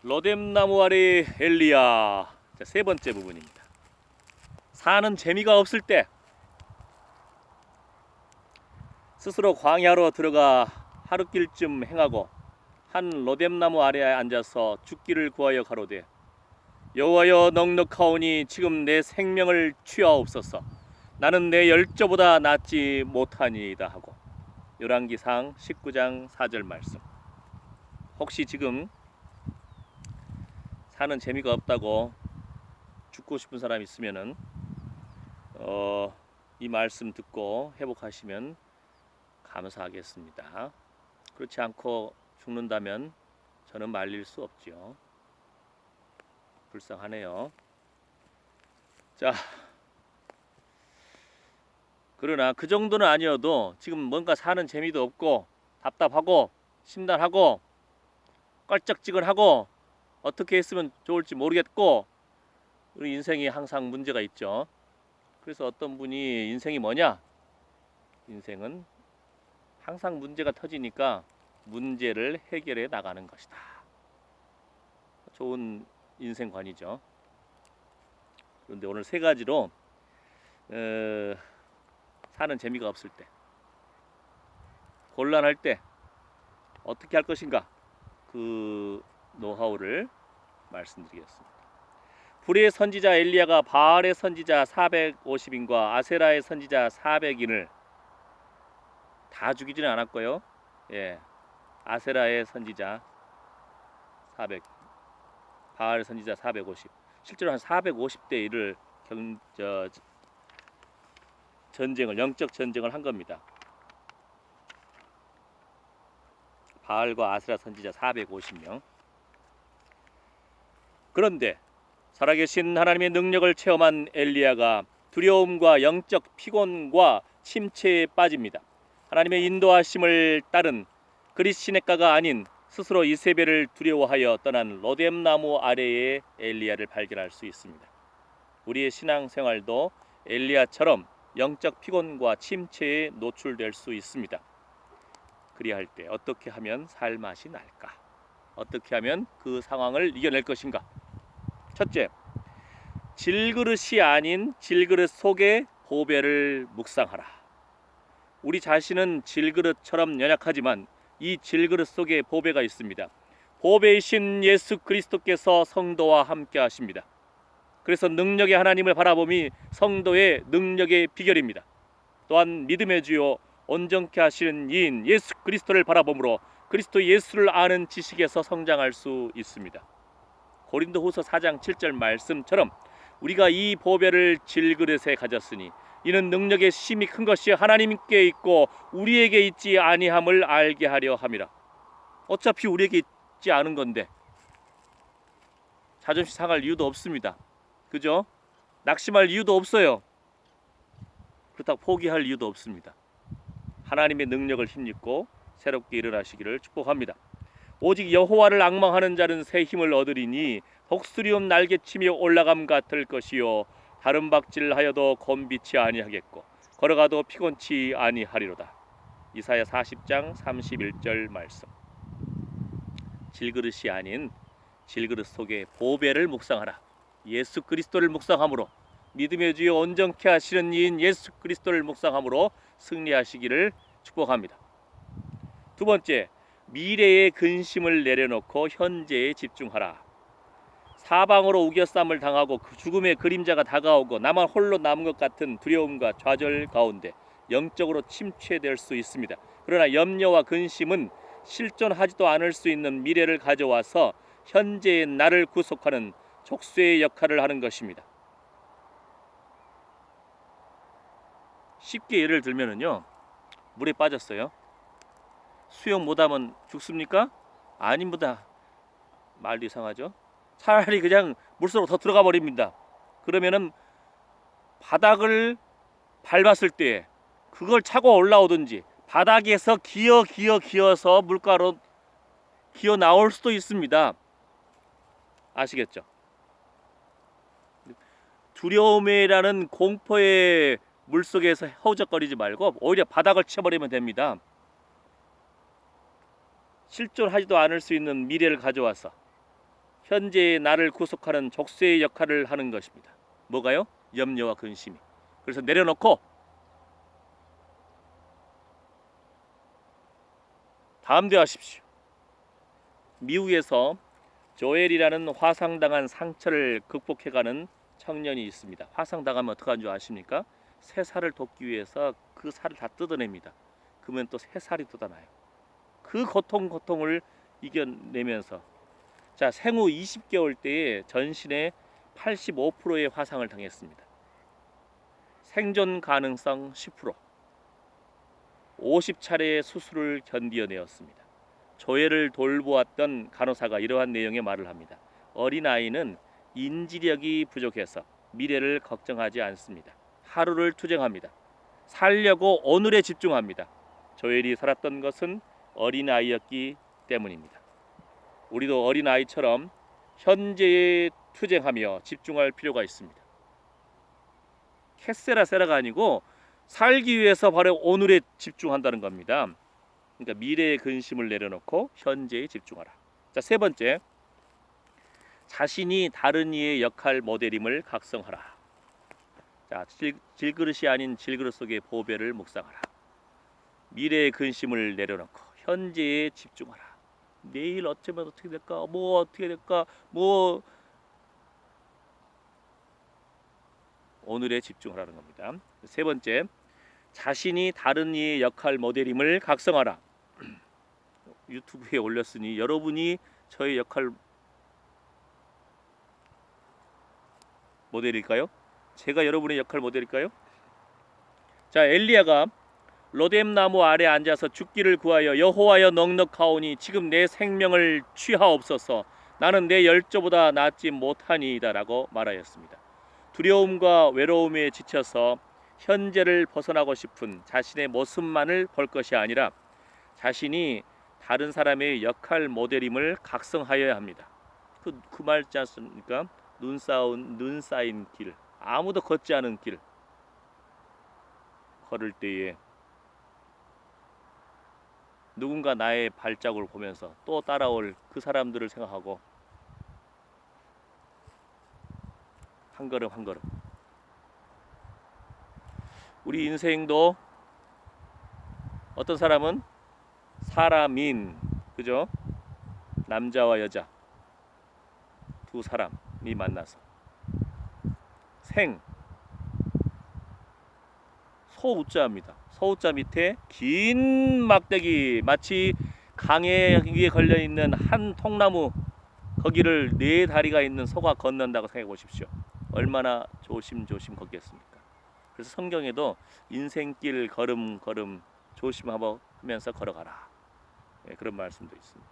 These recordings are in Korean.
로뎀나무 아래 엘리야. 자, 세 번째 부분입니다. 사는 재미가 없을 때 스스로 광야로 들어가 하루길쯤 행하고 한 로뎀나무 아래에 앉아서 죽기를 구하여 가로되 여호와여 넉넉하오니 지금 내 생명을 취하옵소서. 나는 내 열조보다 낫지 못하니이다 하고. 열왕기상 19장 4절 말씀. 혹시 지금 사는 재미가 없다고 죽고 싶은 사람 있으면은 이 말씀 듣고 회복하시면 감사하겠습니다. 그렇지 않고 죽는다면 저는 말릴 수 없지요. 불쌍하네요. 자, 그러나 그 정도는 아니어도 지금 뭔가 사는 재미도 없고 답답하고 심란하고 껄쩍지근하고 어떻게 했으면 좋을지 모르겠고 우리 인생이 항상 문제가 있죠. 그래서 어떤 분이 인생이 뭐냐? 인생은 항상 문제가 터지니까 문제를 해결해 나가는 것이다. 좋은 인생관이죠. 그런데 오늘 세 가지로 사는 재미가 없을 때, 곤란할 때 어떻게 할 것인가, 그 노하우를 말씀드리겠습니다. 불의 선지자 엘리야가 바알의 선지자 450인과 아세라의 선지자 400인을 다 죽이지는 않았고요. 예, 아세라의 선지자 400, 바알 선지자 450, 실제로 한 450대 1을 전쟁을, 영적 전쟁을 한 겁니다. 바알과 아세라 선지자 450명. 그런데 살아계신 하나님의 능력을 체험한 엘리야가 두려움과 영적 피곤과 침체에 빠집니다. 하나님의 인도하심을 따른 그리스시네가가 아닌 스스로 이세벨을 두려워하여 떠난 로뎀나무 아래의 엘리야를 발견할 수 있습니다. 우리의 신앙생활도 엘리야처럼 영적 피곤과 침체에 노출될 수 있습니다. 그리할 때 어떻게 하면 살맛이 날까? 어떻게 하면 그 상황을 이겨낼 것인가? 첫째, 질그릇이 아닌 질그릇 속의 보배를 묵상하라. 우리 자신은 질그릇처럼 연약하지만 이 질그릇 속에 보배가 있습니다. 보배이신 예수 그리스도께서 성도와 함께 하십니다. 그래서 능력의 하나님을 바라봄이 성도의 능력의 비결입니다. 또한 믿음의 주요 온전케 하시는 이인 예수 그리스도를 바라봄으로 그리스도 예수를 아는 지식에서 성장할 수 있습니다. 고린도후서 4장 7절 말씀처럼 우리가 이 보배를 질그릇에 가졌으니 이는 능력의 심이 큰 것이 하나님께 있고 우리에게 있지 아니함을 알게 하려 함이라. 어차피 우리에게 있지 않은 건데 자존심 상할 이유도 없습니다. 그죠? 낙심할 이유도 없어요. 그렇다고 포기할 이유도 없습니다. 하나님의 능력을 힘입고 새롭게 일어나시기를 축복합니다. 오직 여호와를 앙망하는 자는 새 힘을 얻으리니 독수리움 날개치며 올라감 같을 것이요 다른 박질하여도 곤비치 아니하겠고 걸어가도 피곤치 아니하리로다. 이사야 40장 31절 말씀. 질그릇이 아닌 질그릇 속에 보배를 묵상하라. 예수 그리스도를 묵상함으로 믿음의 주여 온전케 하시는 이인 예수 그리스도를 묵상함으로 승리하시기를 축복합니다. 두 번째, 미래의 근심을 내려놓고 현재에 집중하라. 사방으로 우겨쌈을 당하고 그 죽음의 그림자가 다가오고 나만 홀로 남은 것 같은 두려움과 좌절 가운데 영적으로 침체될 수 있습니다. 그러나 염려와 근심은 실존하지도 않을 수 있는 미래를 가져와서 현재의 나를 구속하는 족쇄의 역할을 하는 것입니다. 쉽게 예를 들면은요, 물에 빠졌어요. 수영 못하면 죽습니까? 아닙니다. 말도 이상하죠? 차라리 그냥 물속으로 더 들어가 버립니다. 그러면은 바닥을 밟았을 때 그걸 차고 올라오든지 바닥에서 기어서 물가로 기어 나올 수도 있습니다. 아시겠죠? 두려움이라는 공포의 물속에서 허우적거리지 말고 오히려 바닥을 쳐버리면 됩니다. 실존하지도 않을 수 있는 미래를 가져와서 현재의 나를 구속하는 족쇄의 역할을 하는 것입니다. 뭐가요? 염려와 근심이. 그래서 내려놓고 담대하십시오. 미국에서 조엘이라는 화상당한 상처를 극복해가는 청년이 있습니다. 화상당하면 어떡하는 줄 아십니까? 새 살을 돋기 위해서 그 살을 다 뜯어냅니다. 그러면 또 새 살이 돋아나요. 그 고통을 이겨내면서 자, 생후 20개월 때에 전신에 85%의 화상을 당했습니다. 생존 가능성 10%, 50차례의 수술을 견디어내었습니다. 조엘을 돌보았던 간호사가 이러한 내용의 말을 합니다. 어린아이는 인지력이 부족해서 미래를 걱정하지 않습니다. 하루를 투쟁합니다. 살려고 오늘에 집중합니다. 조엘이 살았던 것은 어린아이였기 때문입니다. 우리도 어린아이처럼 현재에 투쟁하며 집중할 필요가 있습니다. 캐세라세라가 아니고 살기 위해서 바로 오늘에 집중한다는 겁니다. 그러니까 미래의 근심을 내려놓고 현재에 집중하라. 자, 세 번째, 자신이 다른 이의 역할 모델임을 각성하라. 자, 질그릇이 아닌 질그릇 속의 보배를 묵상하라. 미래의 근심을 내려놓고 현재에 집중하라. 내일 어쩌면 어떻게 될까? 뭐 어떻게 될까? 뭐 오늘에 집중하라는 겁니다. 세 번째, 자신이 다른 이의 역할 모델임을 각성하라. 유튜브에 올렸으니 여러분이 저의 역할 모델일까요? 제가 여러분의 역할 모델일까요? 자, 엘리야가 로뎀 나무 아래 앉아서 죽기를 구하여 여호와여 넉넉하오니 지금 내 생명을 취하옵소서. 나는 내 열조보다 낫지 못하니이다라고 말하였습니다. 두려움과 외로움에 지쳐서 현재를 벗어나고 싶은 자신의 모습만을 볼 것이 아니라 자신이 다른 사람의 역할 모델임을 각성하여야 합니다. 그 말지 않습니까? 눈 쌓인 길, 아무도 걷지 않은 길 걸을 때에 누군가 나의 발자국을 보면서 또 따라올 그 사람들을 생각하고 한 걸음 한 걸음. 우리 인생도 어떤 사람은 사람인, 그죠? 남자와 여자 두 사람이 만나서 소우자입니다. 소우자 밑에 긴 막대기, 마치 강에 위에 걸려 있는 한 통나무, 거기를 네 다리가 있는 소가 건넌다고 생각해 보십시오. 얼마나 조심조심 걷겠습니까? 그래서 성경에도 인생길 걸음걸음 조심하면서 걸어가라, 그런 말씀도 있습니다.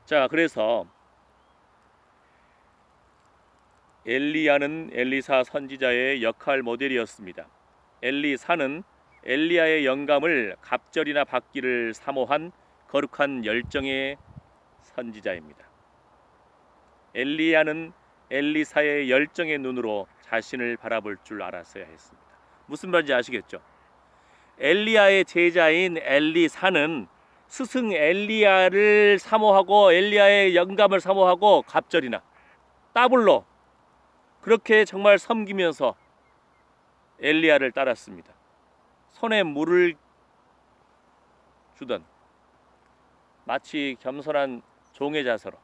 자, 그래서 엘리야는 엘리사 선지자의 역할 모델이었습니다. 엘리사는 엘리야의 영감을 갑절이나 받기를 사모한 거룩한 열정의 선지자입니다. 엘리야는 엘리사의 열정의 눈으로 자신을 바라볼 줄 알았어야 했습니다. 무슨 말인지 아시겠죠? 엘리야의 제자인 엘리사는 스승 엘리야를 사모하고 엘리야의 영감을 사모하고 갑절이나 따블로 그렇게 정말 섬기면서 엘리야를 따랐습니다. 손에 물을 주던 마치 겸손한 종의 자세로.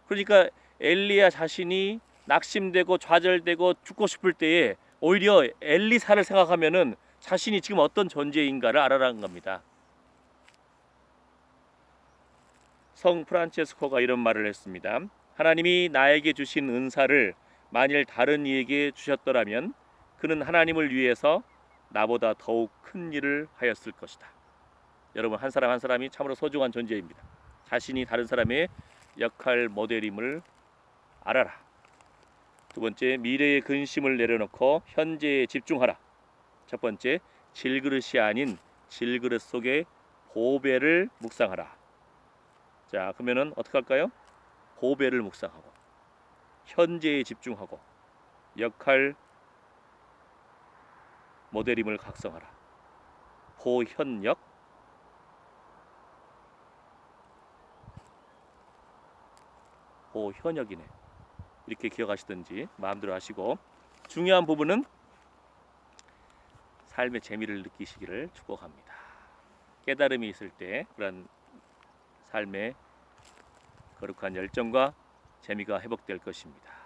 그러니까 엘리야 자신이 낙심되고 좌절되고 죽고 싶을 때에 오히려 엘리사를 생각하면은 자신이 지금 어떤 존재인가를 알아라는 겁니다. 성 프란체스코가 이런 말을 했습니다. 하나님이 나에게 주신 은사를 만일 다른 이에게 주셨더라면 그는 하나님을 위해서 나보다 더욱 큰 일을 하였을 것이다. 여러분, 한 사람 한 사람이 참으로 소중한 존재입니다. 자신이 다른 사람의 역할 모델임을 알아라. 두 번째, 미래의 근심을 내려놓고 현재에 집중하라. 첫 번째, 질그릇이 아닌 질그릇 속의 보배를 묵상하라. 자, 그러면은 어떻게 할까요? 보배를 묵상하고 현재에 집중하고 역할 모델임을 각성하라. 보현역. 오, 현역이네. 이렇게 기억하시든지 마음대로 하시고, 중요한 부분은 삶의 재미를 느끼시기를 축복합니다. 깨달음이 있을 때 그런 삶의 거룩한 열정과 재미가 회복될 것입니다.